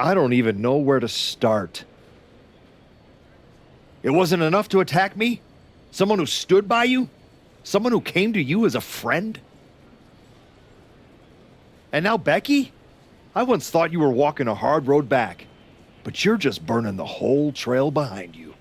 I don't even know where to start. It wasn't enough to attack me? Someone who stood by you? Someone who came to you as a friend? And now Becky? I once thought you were walking a hard road back, but you're just burning the whole trail behind you.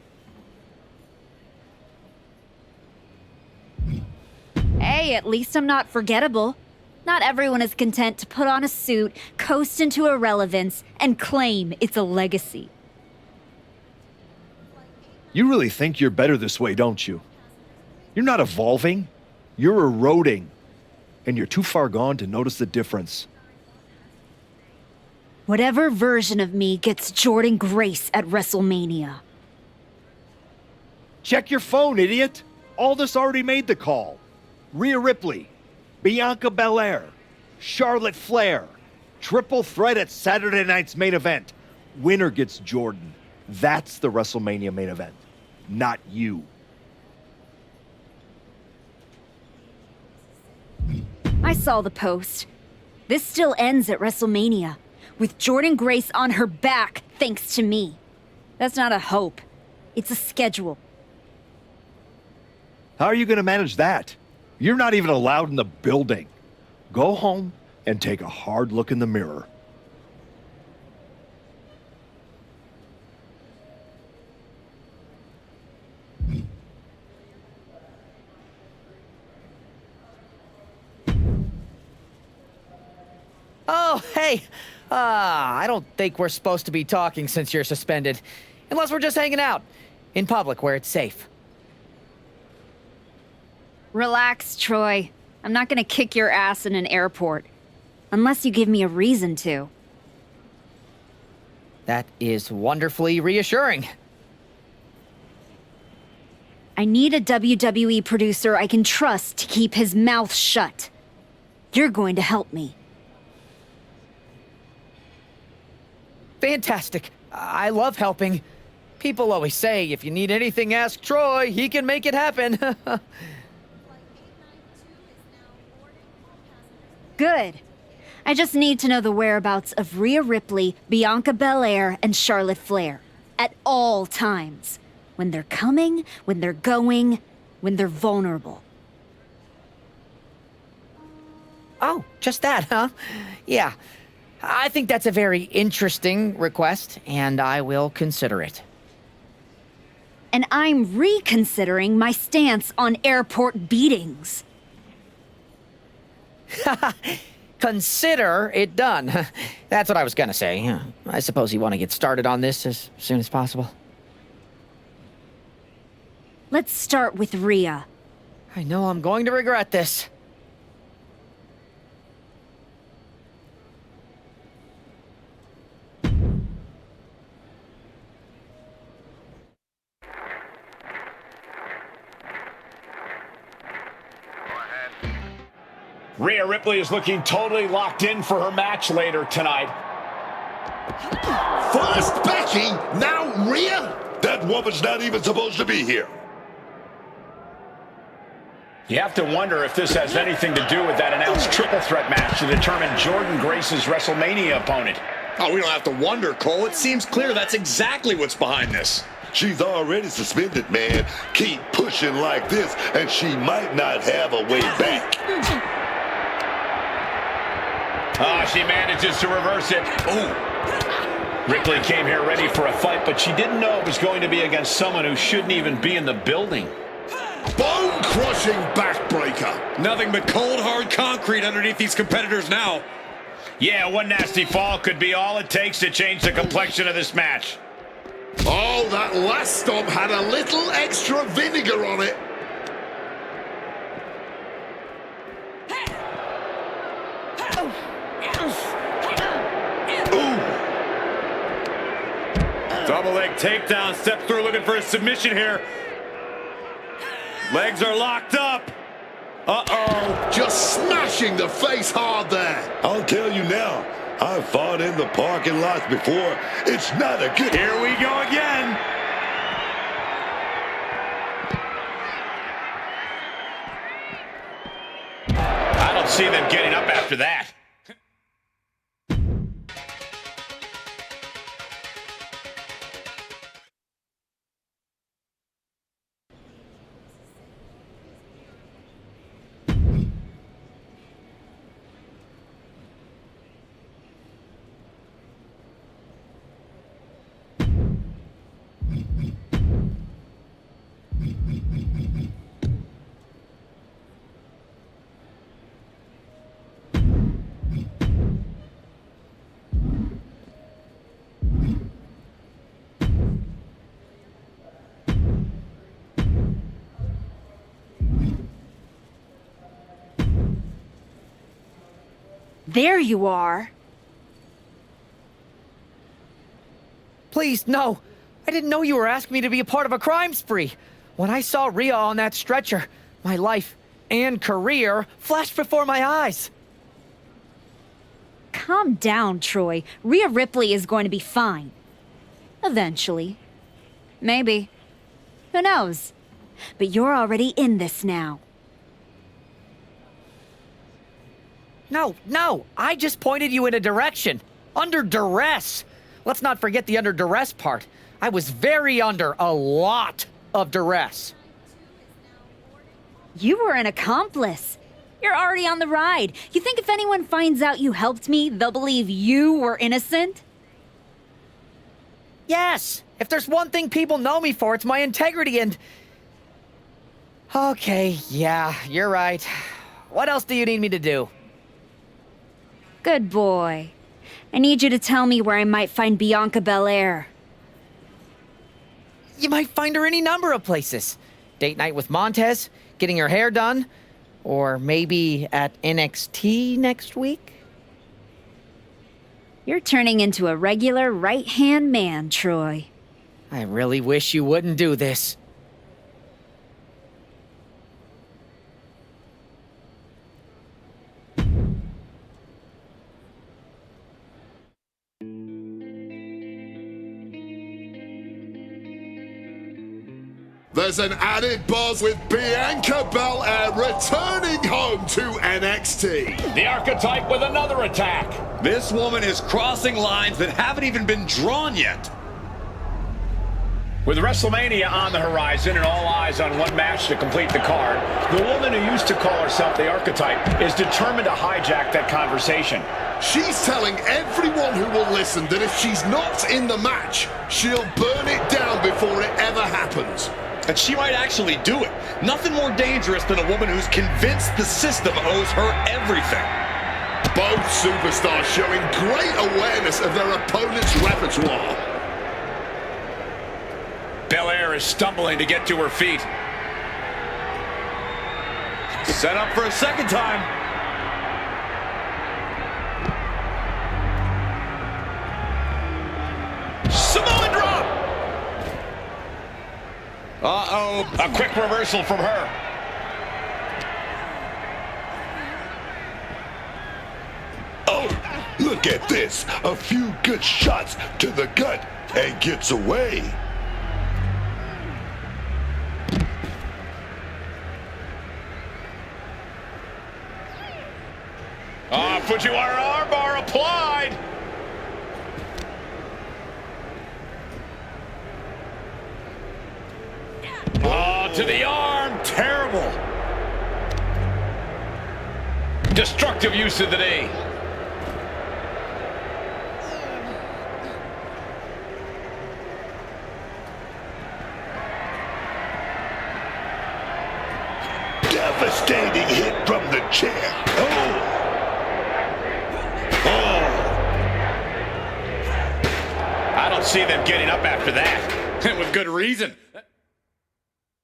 Hey, at least I'm not forgettable. Not everyone is content to put on a suit, coast into irrelevance, and claim it's a legacy. You really think you're better this way, don't you? You're not evolving. You're eroding. And you're too far gone to notice the difference. Whatever version of me gets Jordynne Grace at WrestleMania. Check your phone, idiot! Aldous already made the call. Rhea Ripley, Bianca Belair, Charlotte Flair. Triple threat at Saturday night's main event. Winner gets Jordynne. That's the WrestleMania main event, not you. I saw the post. This still ends at WrestleMania, with Jordynne Grace on her back thanks to me. That's not a hope. It's a schedule. How are you going to manage that? You're not even allowed in the building. Go home and take a hard look in the mirror. Oh, hey! I don't think we're supposed to be talking since you're suspended. Unless we're just hanging out. In public, where it's safe. Relax, Troy. I'm not gonna kick your ass in an airport. Unless you give me a reason to. That is wonderfully reassuring. I need a WWE producer I can trust to keep his mouth shut. You're going to help me. Fantastic. I love helping. People always say, if you need anything, ask Troy. He can make it happen. Good. I just need to know the whereabouts of Rhea Ripley, Bianca Belair, and Charlotte Flair. At all times. When they're coming, when they're going, when they're vulnerable. Oh, just that, huh? Yeah. I think that's a very interesting request, and I will consider it. And I'm reconsidering my stance on airport beatings. Consider it done. That's what I was gonna say. I suppose you want to get started on this as soon as possible. Let's start with Rhea. I know I'm going to regret this. Rhea Ripley is looking totally locked in for her match later tonight. First Becky, now Rhea? That woman's not even supposed to be here. You have to wonder if this has anything to do with that announced triple threat match to determine Jordynne Grace's WrestleMania opponent. Oh, we don't have to wonder, Cole. It seems clear that's exactly what's behind this. She's already suspended, man. Keep pushing like this, and she might not have a way back. Oh, she manages to reverse it. Ooh. Ripley came here ready for a fight, but she didn't know it was going to be against someone who shouldn't even be in the building. Bone-crushing backbreaker. Nothing but cold, hard concrete underneath these competitors now. Yeah, one nasty fall could be all it takes to change the complexion of this match. Oh, that last stomp had a little extra vinegar on it. Double leg takedown, step through looking for a submission here. Legs are locked up. Uh-oh. Just smashing the face hard there. I'll tell you now, I've fought in the parking lots before. It's not a good... Here we go again. I don't see them getting up after that. There you are. Please, no. I didn't know you were asking me to be a part of a crime spree. When I saw Rhea on that stretcher, my life and career flashed before my eyes. Calm down, Troy. Rhea Ripley is going to be fine. Eventually. Maybe. Who knows? But you're already in this now. No. I just pointed you in a direction. Under duress. Let's not forget the under duress part. I was very under a lot of duress. You were an accomplice. You're already on the ride. You think if anyone finds out you helped me, they'll believe you were innocent? Yes! If there's one thing people know me for, it's my integrity and... Okay, yeah, you're right. What else do you need me to do? Good boy. I need you to tell me where I might find Bianca Belair. You might find her any number of places. Date night with Montez, getting her hair done, or maybe at NXT next week? You're turning into a regular right-hand man, Troy. I really wish you wouldn't do this. There's an added buzz with Bianca Belair returning home to NXT. The Archetype with another attack. This woman is crossing lines that haven't even been drawn yet. With WrestleMania on the horizon and all eyes on one match to complete the card, the woman who used to call herself the Archetype is determined to hijack that conversation. She's telling everyone who will listen that if she's not in the match, she'll burn it down before it ever happens. And she might actually do it. Nothing more dangerous than a woman who's convinced the system owes her everything. Both superstars showing great awareness of their opponent's repertoire. Belair is stumbling to get to her feet. Set up for a second time. Samoan drop! Uh-oh. A quick reversal from her. Oh, look at this. A few good shots to the gut and gets away. Fujiwara armbar applied. Oh, to the arm. Terrible. Destructive use of the knee. Devastating hit from the chair. Oh. I don't see them getting up after that. And with good reason.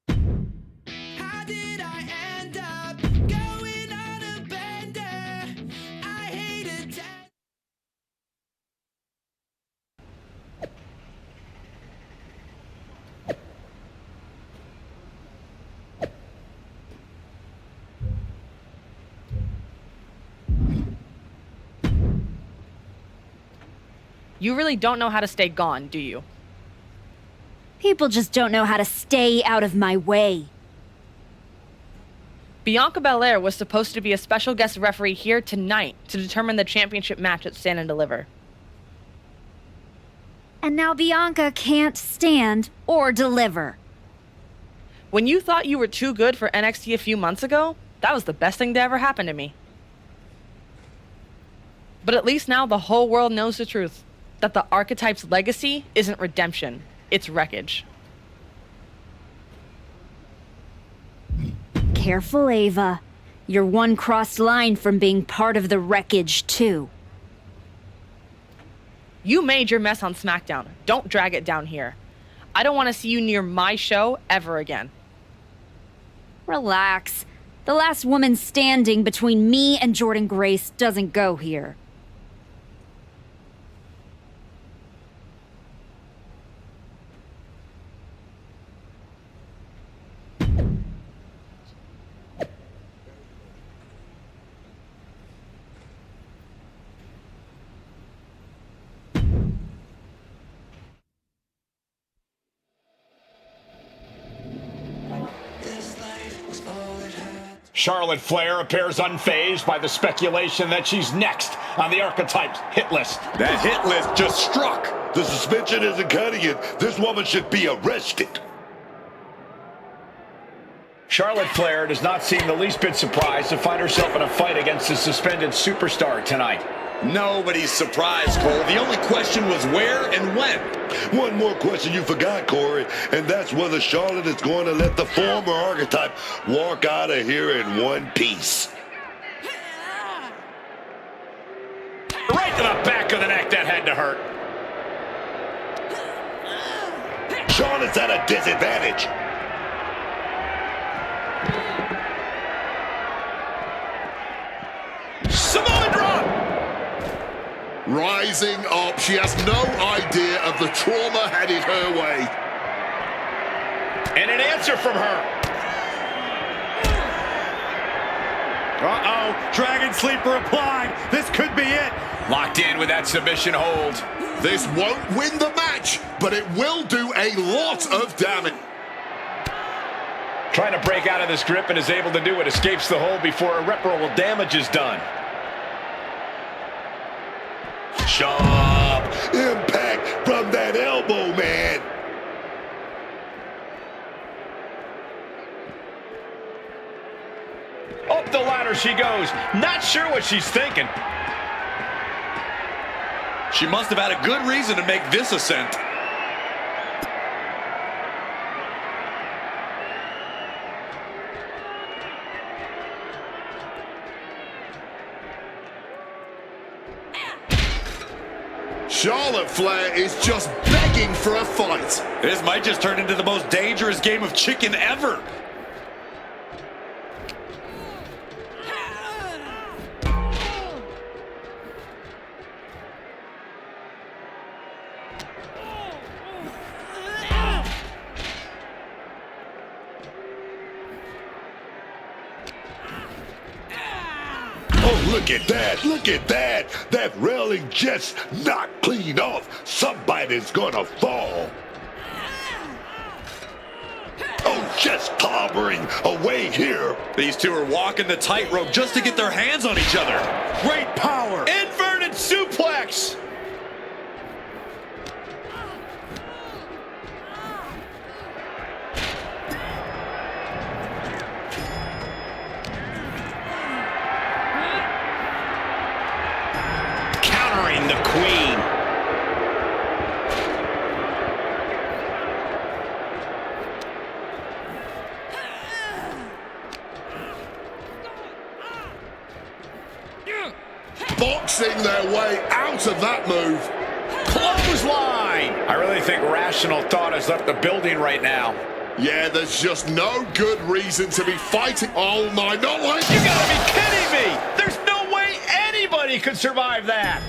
How did I end up going on a bender? I hated that. You really don't know how to stay gone, do you? People just don't know how to stay out of my way. Bianca Belair was supposed to be a special guest referee here tonight to determine the championship match at Stand and Deliver. And now Bianca can't stand or deliver. When you thought you were too good for NXT a few months ago, that was the best thing to ever happen to me. But at least now the whole world knows the truth. That the Archetype's legacy isn't redemption, it's wreckage. Careful, Ava. You're one crossed line from being part of the wreckage, too. You made your mess on SmackDown. Don't drag it down here. I don't want to see you near my show ever again. Relax. The last woman standing between me and Jordan Grace doesn't go here. Charlotte Flair appears unfazed by the speculation that she's next on the Archetypes hit list. That hit list just struck. The suspension isn't cutting it. This woman should be arrested. Charlotte Flair does not seem the least bit surprised to find herself in a fight against the suspended superstar tonight. Nobody's surprised, Cole. The only question was where and when. One more question you forgot, Corey, and that's whether Charlotte is going to let the former Archetype walk out of here in one piece. Right to the back of the neck, that had to hurt. Charlotte's at a disadvantage. Samoan drop! Rising up, she has no idea of the trauma headed her way. And an answer from her. Uh-oh, Dragon Sleeper applied. This could be it. Locked in with that submission hold. This won't win the match, but it will do a lot of damage. Trying to break out of this grip and is able to do it. Escapes the hold before irreparable damage is done. Sharp impact from that elbow, man. Up the ladder she goes. Not sure what she's thinking. She must have had a good reason to make this ascent. Charlotte Flair is just begging for a fight. This might just turn into the most dangerous game of chicken ever. Oh, look at that. Look at that. That railing just knocked clean off. Somebody's gonna fall. Oh, just clobbering away here. These two are walking the tightrope just to get their hands on each other. Great power. Inverted suplex. Countering the Queen. Boxing their way out of that move. Clothesline. I really think rational thought has left the building right now. Yeah, there's just no good reason to be fighting. Oh my, not like You gotta be kidding me! There's no way anybody could survive that!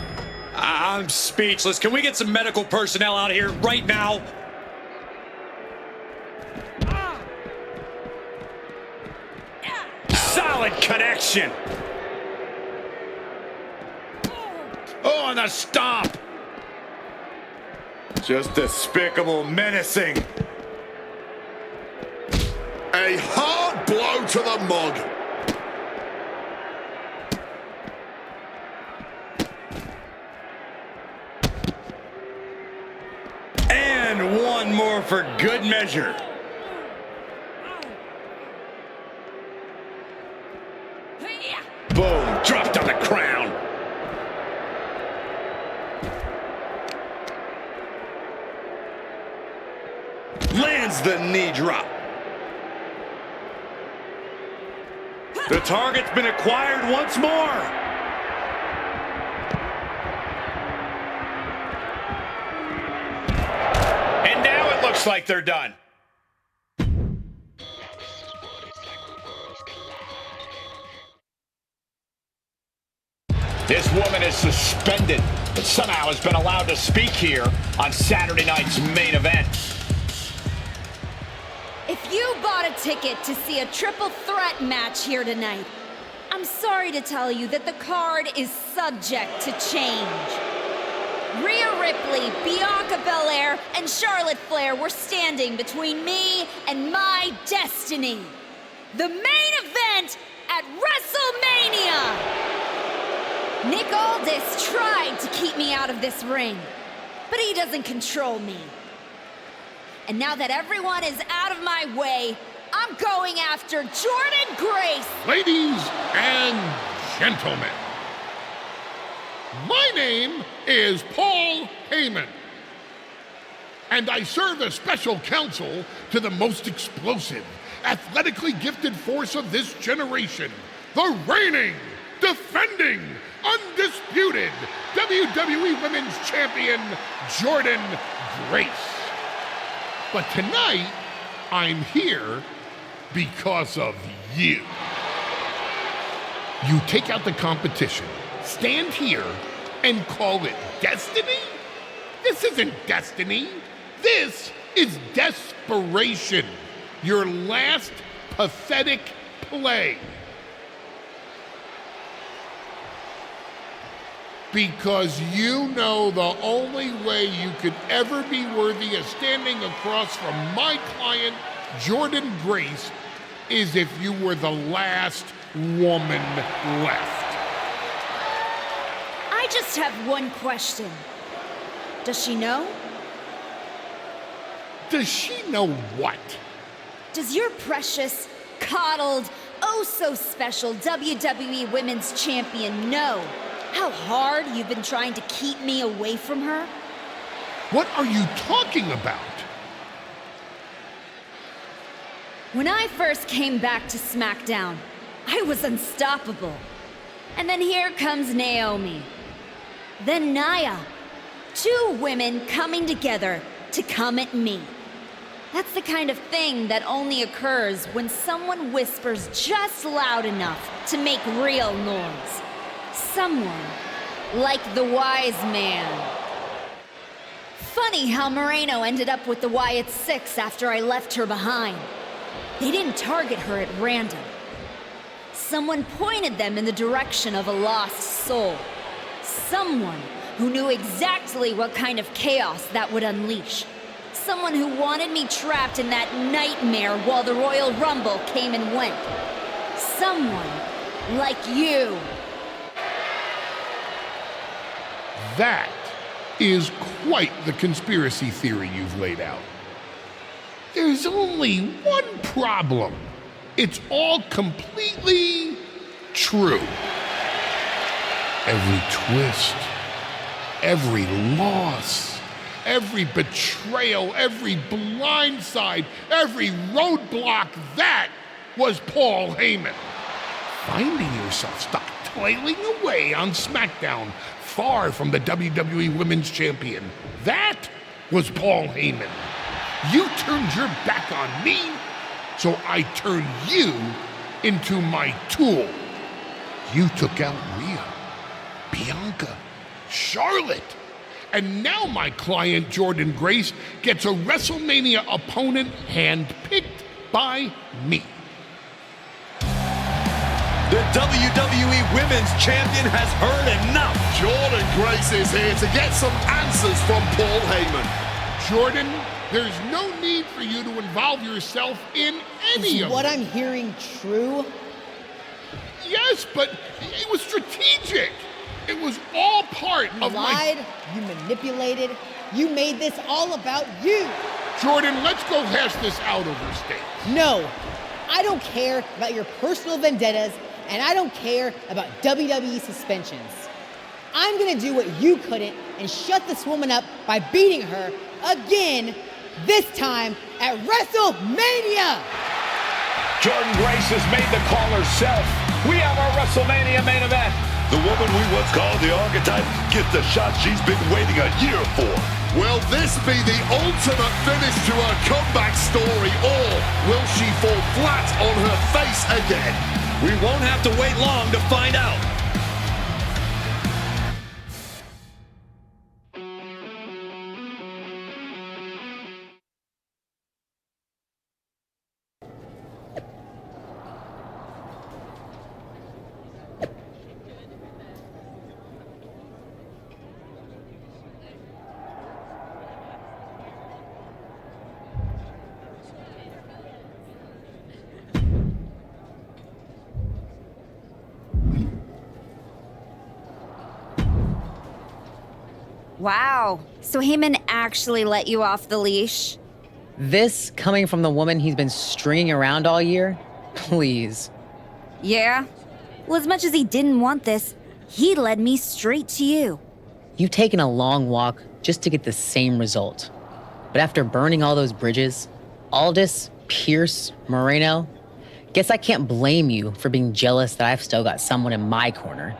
I'm speechless. Can we get some medical personnel out here right now? Solid connection! Oh, and the stomp! Just despicable, menacing. a hard blow to the mug. And one more for good measure. Boom, dropped on the crown. Lands the knee drop. The target's been acquired once more. And now it looks like they're done. This woman is suspended, but somehow has been allowed to speak here on Saturday night's main event. If you bought a ticket to see a triple threat match here tonight, I'm sorry to tell you that the card is subject to change. Rhea Ripley, Bianca Belair, and Charlotte Flair were standing between me and my destiny. The main event at WrestleMania! Nick Aldis tried to keep me out of this ring, but he doesn't control me. And now that everyone is out of my way, I'm going after Jordynne Grace. Ladies and gentlemen, my name is Paul Heyman, and I serve as special counsel to the most explosive, athletically gifted force of this generation, the reigning, defending, undisputed WWE Women's Champion, Jordynne Grace. But tonight, I'm here because of you. You take out the competition, stand here, and call it destiny? This isn't destiny. This is desperation. Your last pathetic play. Because you know the only way you could ever be worthy of standing across from my client, Jordynne Grace, is if you were the last woman left. I just have one question. Does she know? Does she know what? Does your precious, coddled, oh so special WWE Women's Champion know how hard you've been trying to keep me away from her? What are you talking about? When I first came back to SmackDown, I was unstoppable. And then here comes Naomi. Then Nia. Two women coming together to come at me. That's the kind of thing that only occurs when someone whispers just loud enough to make real noise. Someone like the wise man. Funny how Moreno ended up with the Wyatt Six after I left her behind. They didn't target her at random. Someone pointed them in the direction of a lost soul. Someone who knew exactly what kind of chaos that would unleash. Someone who wanted me trapped in that nightmare while the Royal Rumble came and went. Someone like you. That is quite the conspiracy theory you've laid out. There's only one problem. It's all completely true. Every twist, every loss, every betrayal, every blindside, every roadblock, that was Paul Heyman. Finding yourself stuck toiling away on SmackDown, far from the WWE Women's Champion. That was Paul Heyman. You turned your back on me, so I turned you into my tool. You took out Rhea, Bianca, Charlotte, and now my client Jordynne Grace gets a WrestleMania opponent handpicked by me. The WWE Women's Champion has heard enough. Jordynne Grace is here to get some answers from Paul Heyman. Jordynne, there's no need for you to involve yourself in any of What it. I'm hearing true? Yes, but it was strategic. It was all part You of lied, you manipulated, you made this all about you. Jordynne, let's go hash this out over steak. No, I don't care about your personal vendettas, and I don't care about WWE suspensions. I'm gonna do what you couldn't and shut this woman up by beating her again, this time at WrestleMania! Jordynne Grace has made the call herself. We have our WrestleMania main event. The woman we once called the archetype gets the shot she's been waiting a year for. Will this be the ultimate finish to her comeback story, or will she fall flat on her face again? We won't have to wait long to find out. Wow. So Heyman actually let you off the leash? This coming from the woman he's been stringing around all year? Please. Yeah? Well, as much as he didn't want this, he led me straight to you. You've taken a long walk just to get the same result. But after burning all those bridges, Aldis, Pierce, Moreno, guess I can't blame you for being jealous that I've still got someone in my corner.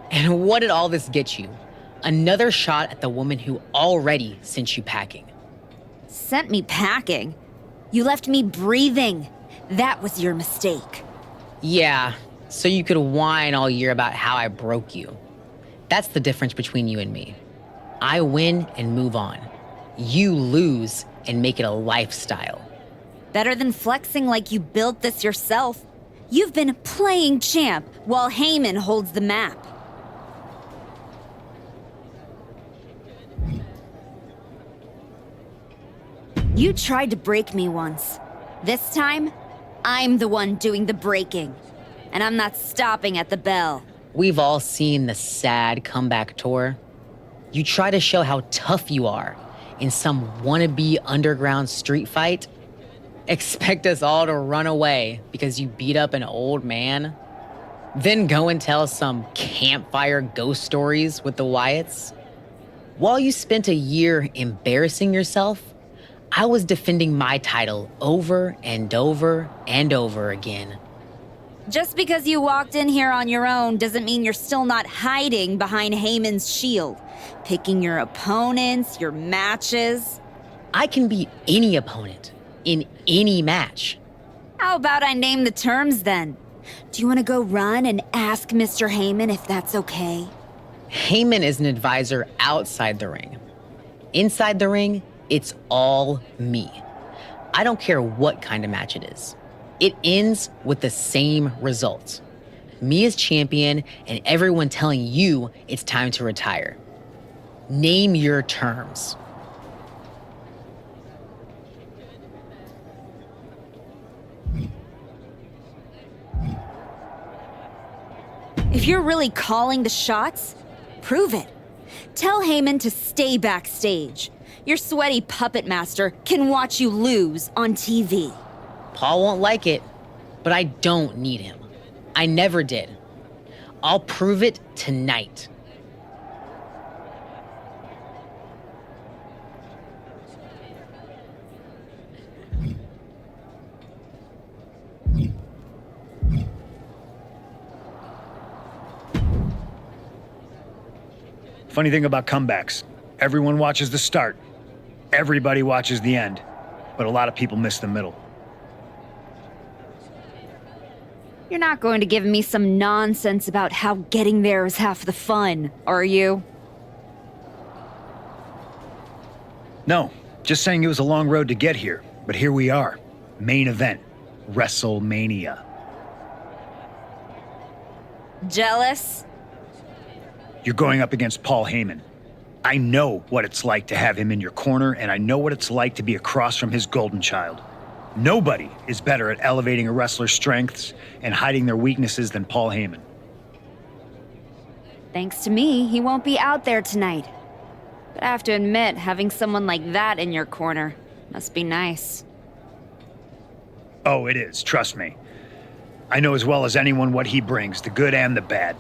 And what did all this get you? Another shot at the woman who already sent you packing. Sent me packing? You left me breathing. That was your mistake. Yeah, so you could whine all year about how I broke you. That's the difference between you and me. I win and move on. You lose and make it a lifestyle. Better than flexing like you built this yourself. You've been playing champ while Heyman holds the map. You tried to break me once. This time, I'm the one doing the breaking. And I'm not stopping at the bell. We've all seen the sad comeback tour. You try to show how tough you are in some wannabe underground street fight. Expect us all to run away because you beat up an old man? Then go and tell some campfire ghost stories with the Wyatts? While you spent a year embarrassing yourself, I was defending my title over and over and over again. Just because you walked in here on your own doesn't mean you're still not hiding behind Heyman's shield, picking your opponents, your matches. I can beat any opponent in any match. How about I name the terms then? Do you want to go run and ask Mr. Heyman if that's okay? Heyman is an advisor outside the ring. Inside the ring, it's all me. I don't care what kind of match it is. It ends with the same result. Me as champion and everyone telling you it's time to retire. Name your terms. If you're really calling the shots, prove it. Tell Heyman to stay backstage. Your sweaty puppet master can watch you lose on TV. Paul won't like it, but I don't need him. I never did. I'll prove it tonight. Funny thing about comebacks, everyone watches the start. Everybody watches the end. But a lot of people miss the middle. You're not going to give me some nonsense about how getting there is half the fun, are you? No, just saying it was a long road to get here. But here we are. Main event. WrestleMania. Jealous? You're going up against Paul Heyman. I know what it's like to have him in your corner, and I know what it's like to be across from his golden child. Nobody is better at elevating a wrestler's strengths and hiding their weaknesses than Paul Heyman. Thanks to me, he won't be out there tonight. But I have to admit, having someone like that in your corner must be nice. Oh, it is, trust me. I know as well as anyone what he brings, the good and the bad.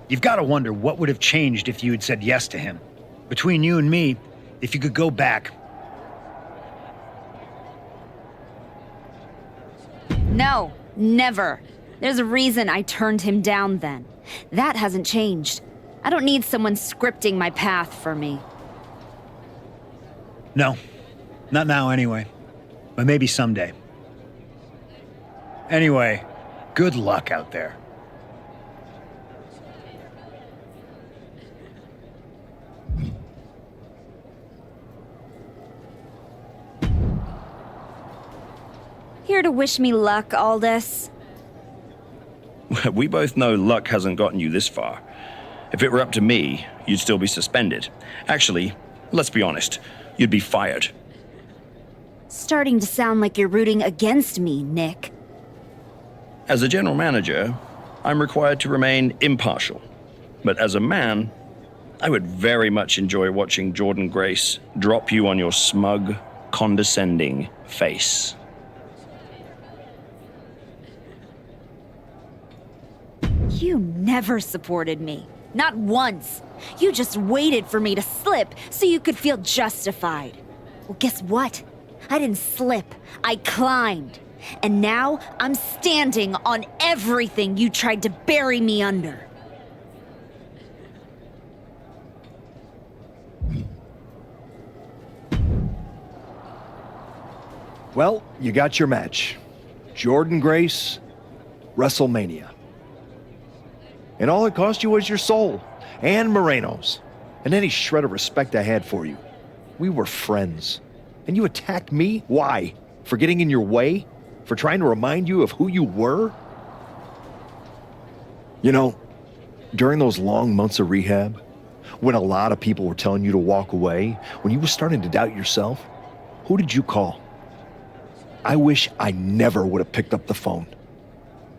You've got to wonder what would have changed if you had said yes to him. Between you and me, if you could go back. No, never. There's a reason I turned him down then. That hasn't changed. I don't need someone scripting my path for me. No, not now anyway. But maybe someday. Anyway, good luck out there. Here to wish me luck, Aldis. We both know luck hasn't gotten you this far. If it were up to me, you'd still be suspended. Actually, let's be honest, you'd be fired. Starting to sound like you're rooting against me, Nick. As a general manager, I'm required to remain impartial. But as a man, I would very much enjoy watching Jordynne Grace drop you on your smug, condescending face. You never supported me. Not once. You just waited for me to slip so you could feel justified. Well, guess what? I didn't slip. I climbed. And now I'm standing on everything you tried to bury me under. Well, you got your match. Jordynne Grace, WrestleMania. And all it cost you was your soul, and Moreno's, and any shred of respect I had for you. We were friends. And you attacked me? Why? For getting in your way? For trying to remind you of who you were? You know, during those long months of rehab, when a lot of people were telling you to walk away, when you were starting to doubt yourself, who did you call? I wish I never would have picked up the phone.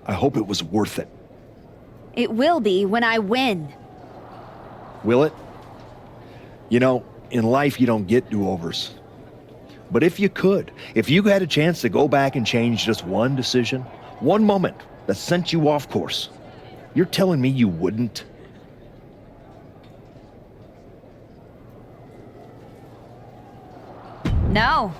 I hope it was worth it. It will be when I win. Will it? You know, in life you don't get do-overs. But if you could, if you had a chance to go back and change just one decision, one moment that sent you off course, you're telling me you wouldn't? No.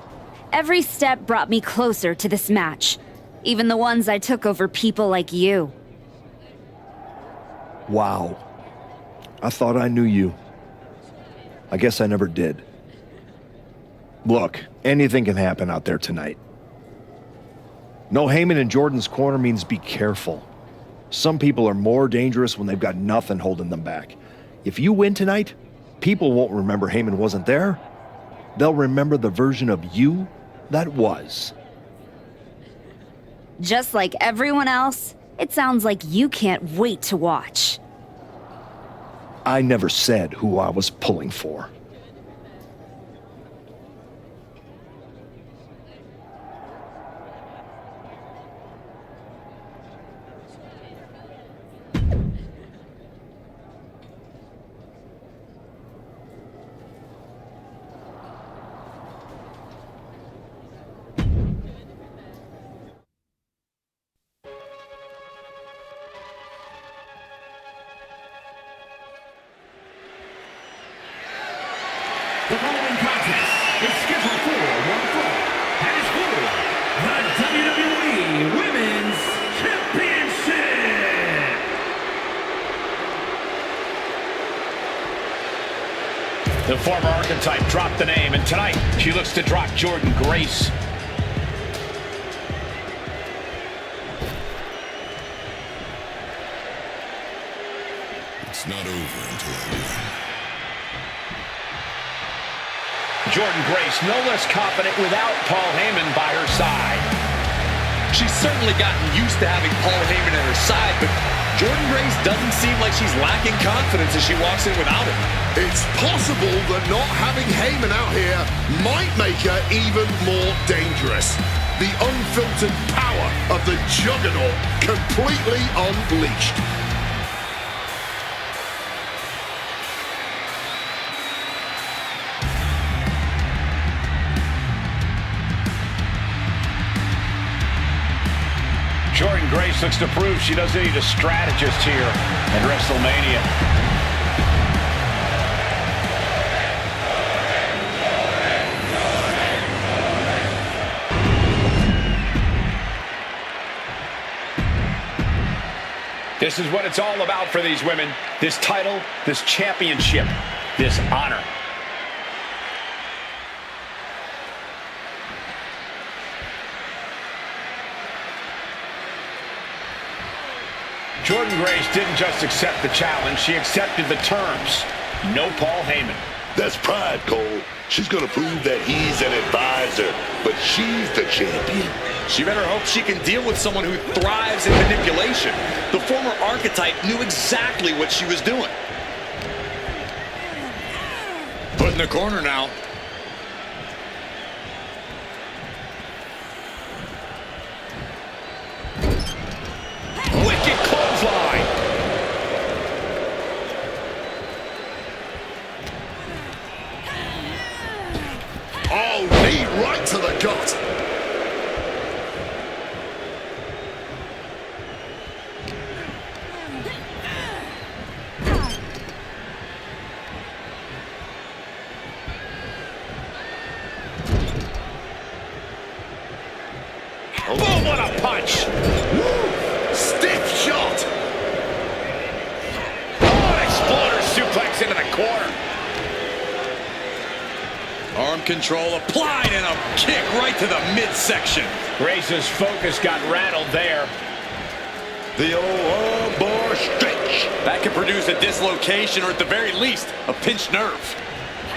Every step brought me closer to this match. Even the ones I took over people like you. Wow. I thought I knew you. I guess I never did. Look, anything can happen out there tonight. No Heyman in Jordynne's corner means be careful. Some people are more dangerous when they've got nothing holding them back. If you win tonight, people won't remember Heyman wasn't there. They'll remember the version of you that was. Just like everyone else, it sounds like you can't wait to watch. I never said who I was pulling for. The following contest is scheduled for one fall and is for the WWE Women's Championship. The former archetype dropped the name, and tonight she looks to drop Jordynne Grace. It's not over until I win. Jordynne Grace no less confident without Paul Heyman by her side. She's certainly gotten used to having Paul Heyman at her side, but Jordynne Grace doesn't seem like she's lacking confidence as she walks in without him. It's possible that not having Heyman out here might make her even more dangerous. The unfiltered power of the Juggernaut completely unleashed. Jordynne Grace looks to prove she doesn't need a strategist here at WrestleMania. This is what it's all about for these women. This title, this championship, this honor. Jordynne Grace didn't just accept the challenge, she accepted the terms. No Paul Heyman. That's pride, Cole. She's gonna prove that he's an advisor, but she's the champion. She better hope she can deal with someone who thrives in manipulation. The former archetype knew exactly what she was doing. Put in the corner now. Wicked clothesline. punch. Woo! Stiff shot. Oh, an exploder suplex into the corner. Arm control applied and a kick right to the midsection. Grace's focus got rattled there. The old bar stretch. That could produce a dislocation or at the very least, a pinched nerve.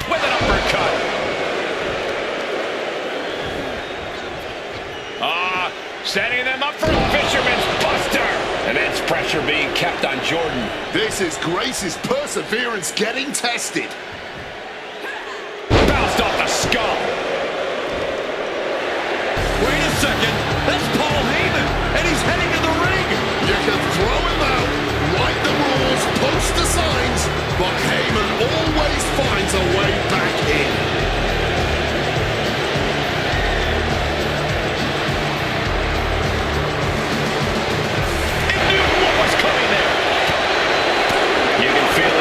With an uppercut. Setting them up for a fisherman's buster. Immense pressure being kept on Jordan. This is Grace's perseverance getting tested. Bounced off the skull. Wait a second. That's Paul Heyman, and he's heading to the ring. You can throw him out, write the rules, post the signs, but Heyman always finds a way back in.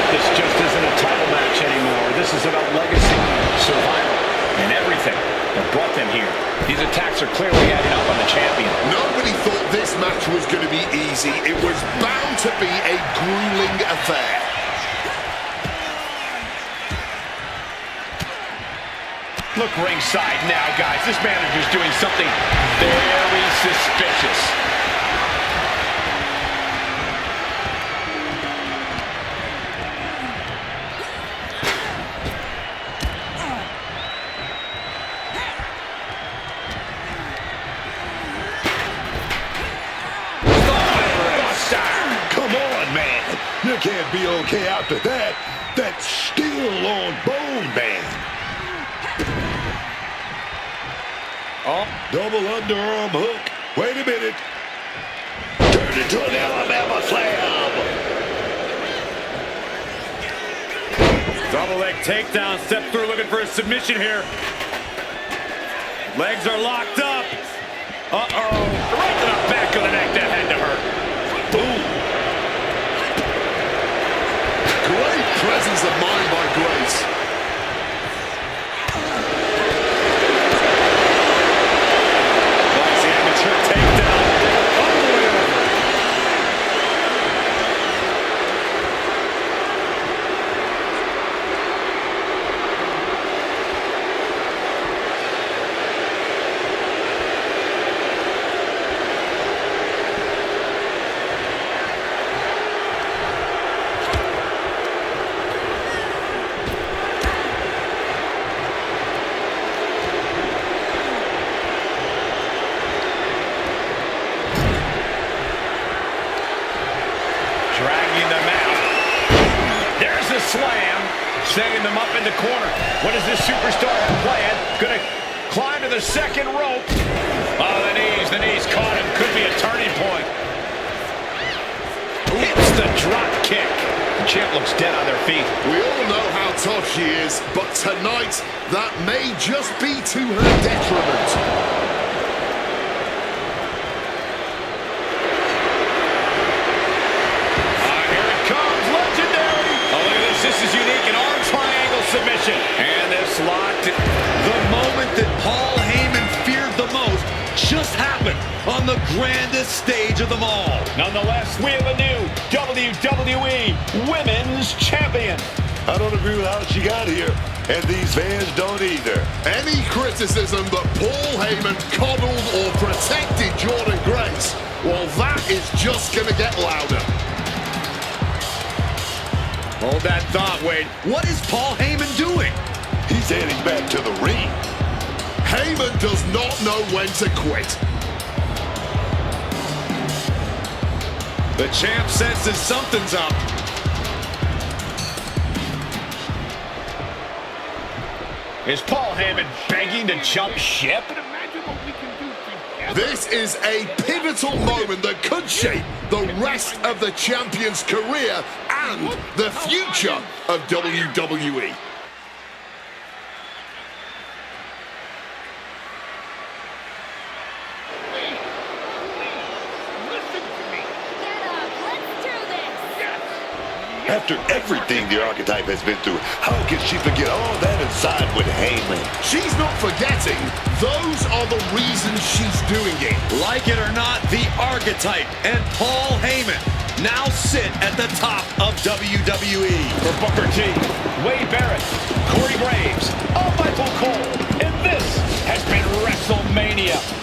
This just isn't a title match anymore. This is about legacy, survival, and everything that brought them here. These attacks are clearly adding up on the champion. Nobody thought this match was going to be easy. It was bound to be a grueling affair. Look ringside now, guys. This manager's doing something very suspicious. You can't be okay after that. That's still on bone, man. Oh, double underarm hook. Wait a minute. Turn it to an Alabama slam. Double leg takedown. Step through looking for a submission here. Legs are locked up. Uh-oh. Right to the back of the neck. That had to hurt. Boom. Great presence of mind by Grace. Nice amateur takedown. All the way over. Slam, sending them up in the corner. What does this superstar have planned? Gonna climb to the second rope. Oh, the knees caught him. Could be a turning point. Hits the drop kick. The champ looks dead on their feet. We all know how tough she is, but tonight, that may just be to her detriment. This is unique, an arm triangle submission. And this locked. The moment that Paul Heyman feared the most just happened on the grandest stage of them all. Nonetheless, we have a new WWE Women's Champion. I don't agree with how she got here, and these fans don't either. Any criticism that Paul Heyman coddled or protected Jordan Grace, well, that is just going to get louder. Hold that thought, Wade. What is Paul Heyman doing? He's heading back to the ring. Heyman does not know when to quit. The champ senses something's up. Is Paul Heyman begging to jump ship? This is a pivotal moment that could shape the rest of the champion's career and the future of WWE. After everything the Archetype has been through, how can she forget all that inside with Heyman? She's not forgetting. Those are the reasons she's doing it. Like it or not, the Archetype and Paul Heyman now sit at the top of WWE. For Booker T, Wade Barrett, Corey Graves, Michael Cole, and this has been WrestleMania.